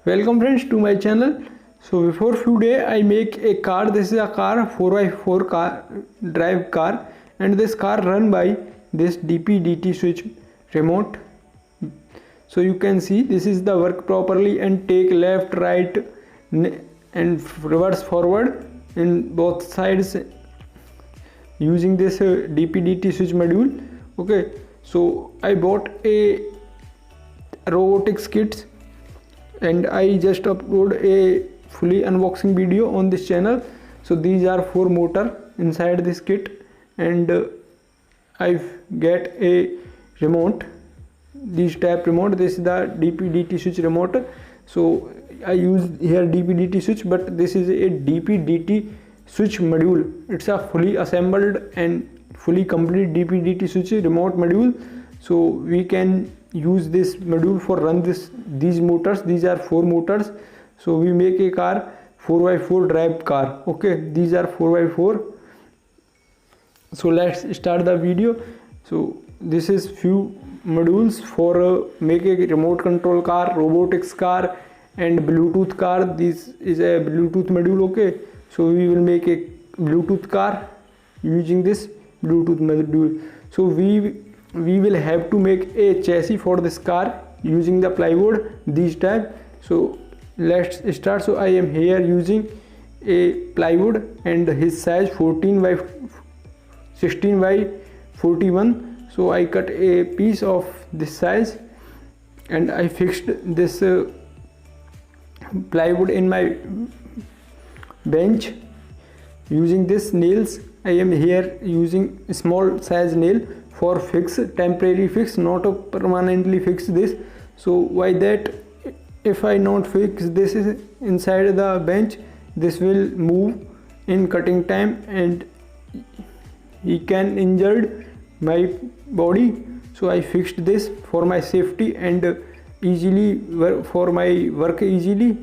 Welcome friends to my channel. So before few day I make a car. This is a car 4x4 car drive car, and this car run by this DP-DT switch remote. So you can see this is the work properly and take left, right and reverse forward in both sides using this DP-DT switch module. Okay, so I bought a robotics kit and I just upload a fully unboxing video on this channel. So these are 4 motor inside this kit, and I get a remote, this type remote. This is the DP-DT switch remote. So I use here DP-DT switch, but this is a DP-DT switch module. It's a fully assembled and fully complete DP-DT switch remote module. So we can use this module for run these motors. These are 4 motors. So we make a car 4x4 drive car. Okay, these are 4x4. So let's start the video. So this is few modules for make a remote control car, robotics car and Bluetooth car. This is a Bluetooth module. Okay, so we will make a Bluetooth car using this Bluetooth module. So we will have to make a chassis for this car using the plywood, these type. So let's start. So I am here using a plywood and his size 14 by 16 by 41. So I cut a piece of this size and I fixed this plywood in my bench using this nails. I am here using small size nail for fix, temporary fix, not a permanently fix this. So why that? If I not fix this is inside the bench, this will move in cutting time and he can injured my body. So I fixed this for my safety and easily for my work easily.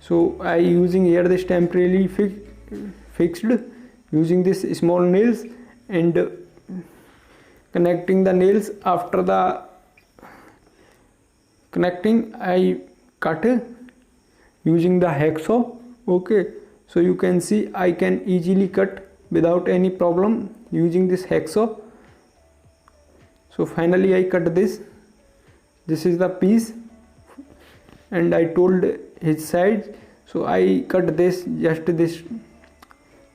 So I using here this temporarily fixed using this small nails and connecting the nails. After the connecting I cut using the hacksaw. Okay, so you can see I can easily cut without any problem using this hacksaw. So finally I cut this is the piece and I told his sides. So I cut this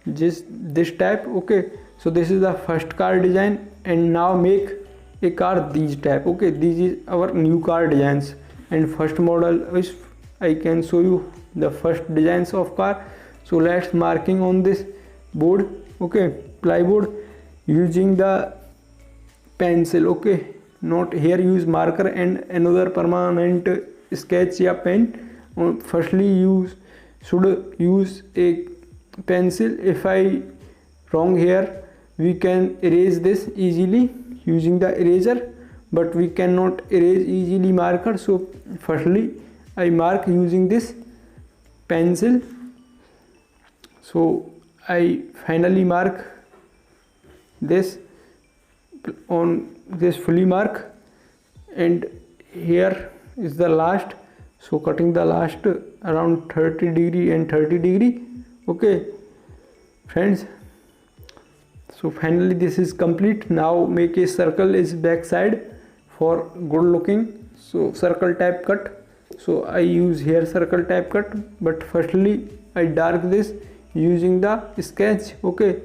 this type. Okay, so this is the first car design, and now make a car these type. Okay, this is our new car designs, and first model is I can show you the first designs of car. So let's marking on this board. Okay, plywood using the pencil. Okay, not here use marker and another permanent sketch या pen. Firstly you should use a pencil. If I wrong here, we can erase this easily using the eraser, but we cannot erase easily marker. So firstly I mark using this pencil. So I finally mark this on this fully mark, and here is the last. So cutting the last around 30 degree and 30 degree. Okay friends, so finally this is complete. Now make a circle is back side for good looking. So circle type cut. So I use here circle type cut, but firstly I dark this using the sketch. Okay,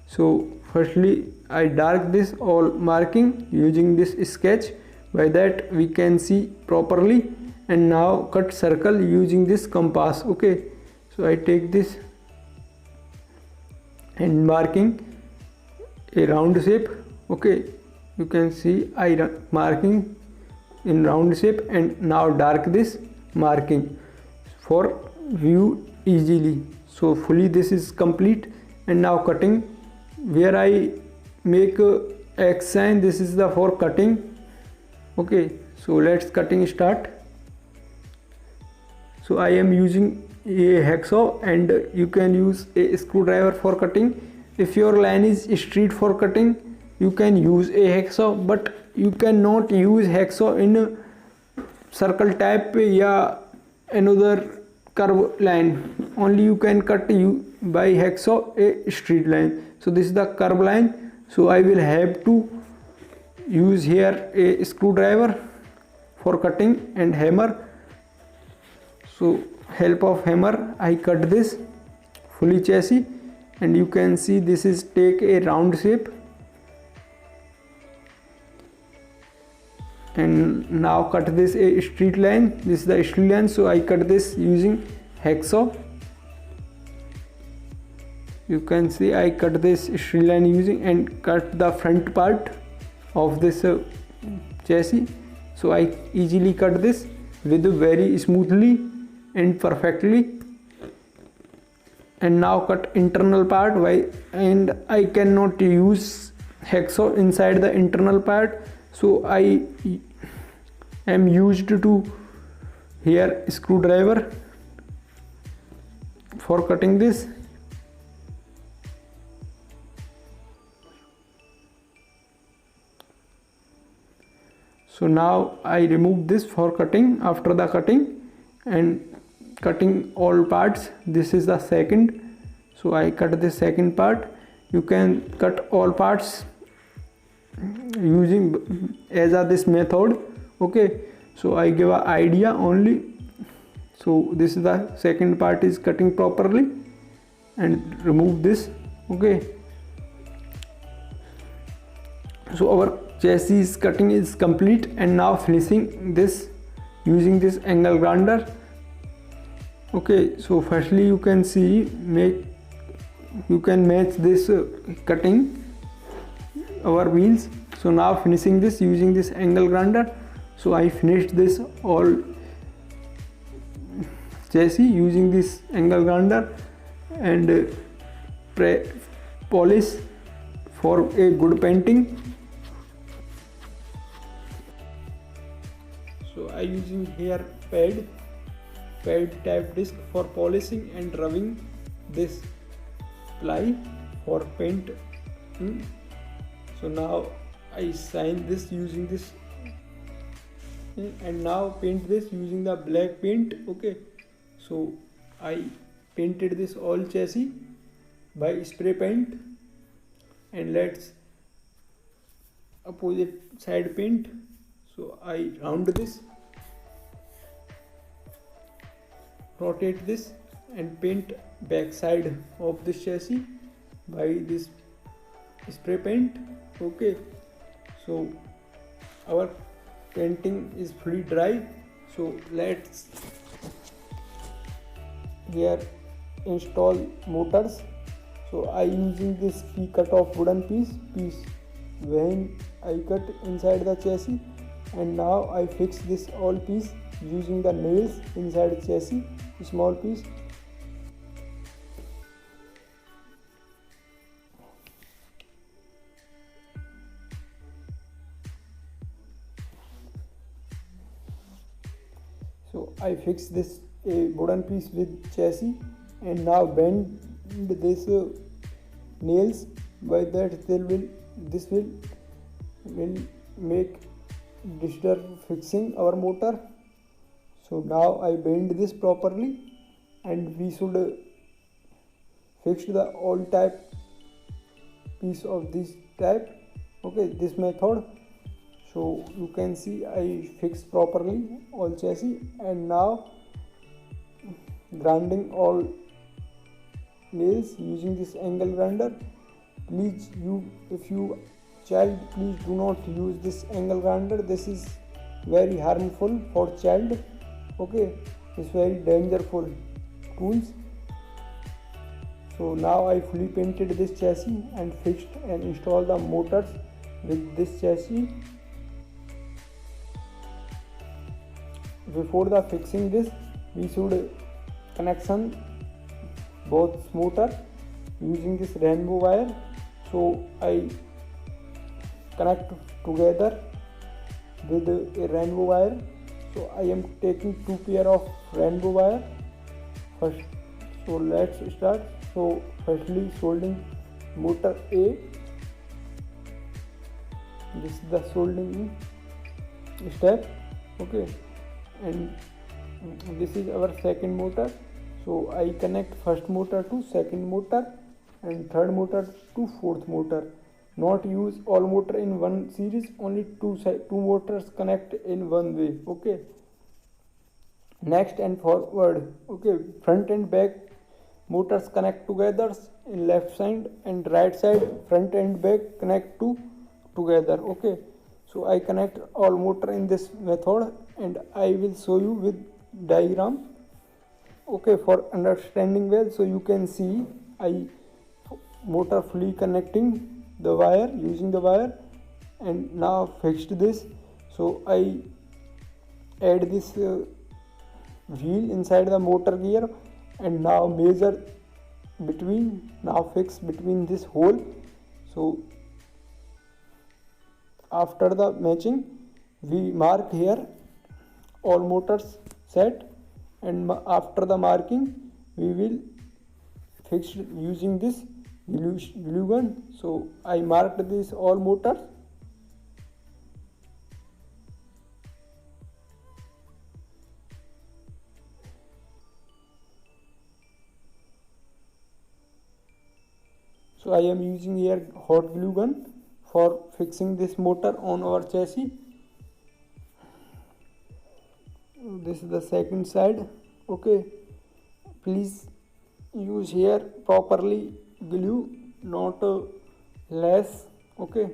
so firstly I dark this all marking using this sketch. By that we can see properly. And now cut circle using this compass. Okay, so I take this and marking a round shape. Okay, you can see I marking in round shape, and now dark this marking for view easily. So fully this is complete, and now cutting where I make a X sign. This is the for cutting. Okay, so let's cutting start. So I am using a hacksaw, and you can use a screwdriver for cutting. If your line is straight for cutting, you can use a hacksaw, but you cannot use hacksaw in circle type या another curve line. Only you can cut you by hacksaw a straight line. So this is the curve line. So I will have to use here a screwdriver for cutting and hammer. So help of hammer I cut this fully chassis, and you can see this is take a round shape. And now cut this a straight line. This is the straight line, so I cut this using hacksaw. You can see I cut this straight line using and cut the front part of this chassis. So I easily cut this with very smoothly and perfectly. And now cut internal part. Why? And I cannot use hacksaw inside the internal part, so I am used to here screwdriver for cutting this. So now I remove this for cutting. After the cutting and cutting all parts, this is the second, so I cut the second part. You can cut all parts using as a this method. Okay, so I give a idea only. So this is the second part is cutting properly, and remove this. Okay, so our chassis cutting is complete, and now finishing this using this angle grinder. Okay, so firstly you can see you can match this cutting our wheels. So now finishing this using this angle grinder. So I finished this all chassis using this angle grinder and polish for a good painting. So I using here pad type disc for polishing and rubbing this ply for paint. So now I shine this using this, and now paint this using the black paint. Okay, so I painted this all chassis by spray paint, and let's opposite side paint. So I round this, rotate this, and paint back side of this chassis by this spray paint. Okay, so our painting is fully dry. So let's here install motors. So I using this cut off wooden piece when I cut inside the chassis, and now I fix this all piece using the nails inside the chassis, small piece. So I fix this a wooden piece with chassis, and now bend this nails. By that this will make disturb fixing our motor. So now I bend this properly, and we should fix the all type piece of this type. Okay, this method. So you can see I fixed properly all chassis, and now grinding all nails using this angle grinder. Please, if you child, please do not use this angle grinder. This is very harmful for child. Okay, it's very dangerous tools. So now I fully painted this chassis and fixed and installed the motors with this chassis. Before the fixing this, we should connection both motor using this rainbow wire. So I connect together with a rainbow wire. So I am taking 2 pair of rainbow wire first. So let's start. So firstly soldering motor A. This is the soldering step. Okay, and this is our second motor. So I connect first motor to second motor and third motor to fourth motor. Not use all motor in one series, only two motors connect in one way. Okay. Next and forward. Okay, front and back motors connect together in left side and right side. Front and back connect together. Okay, so I connect all motor in this method and I will show you with diagram. Okay, for understanding well, so you can see I motor fully connecting the wire using the wire and now fixed this. So I add this wheel inside the motor gear and now measure fix between this hole. So after the matching we mark here all motors set, and after the marking we will fix using this glue gun. So I marked this all motors. So I am using here hot glue gun for fixing this motor on our chassis. This is the second side. Okay, please use here properly glue, not less. Okay,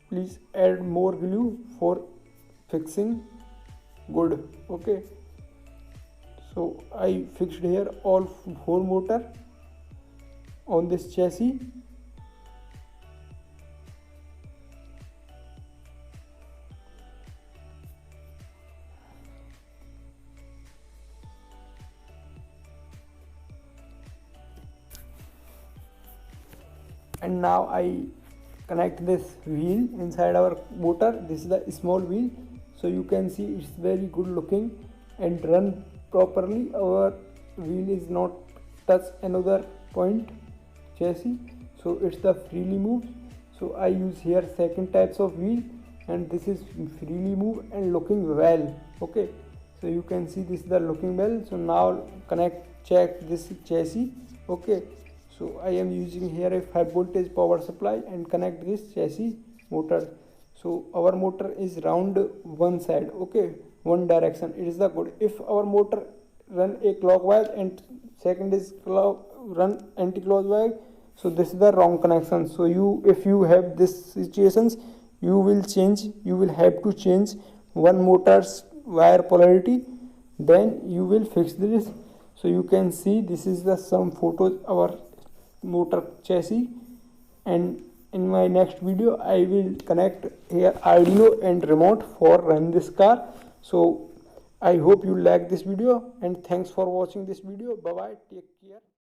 please add more glue for fixing good. Okay, so I fixed here all 4 motor on this chassis. And now I connect this wheel inside our motor. This is the small wheel, so you can see it's very good looking and run properly. Our wheel is not touch another point chassis, so it's the freely move. So I use here second types of wheel and this is freely move and looking well. Okay, so you can see this is the looking well. So now check this chassis. Okay, so I am using here a 5 voltage power supply and connect this chassis motor. So our motor is round one side. Okay, one direction, it is the good. If our motor run a clockwise and second is run anti-clockwise, so this is the wrong connection. So if you have this situations, you will have to change one motor's wire polarity, then you will fix this. So you can see this is the some photos our motor chassis, and in my next video I will connect here Arduino and remote for run this car. So I hope you like this video and thanks for watching this video. Bye bye, take care.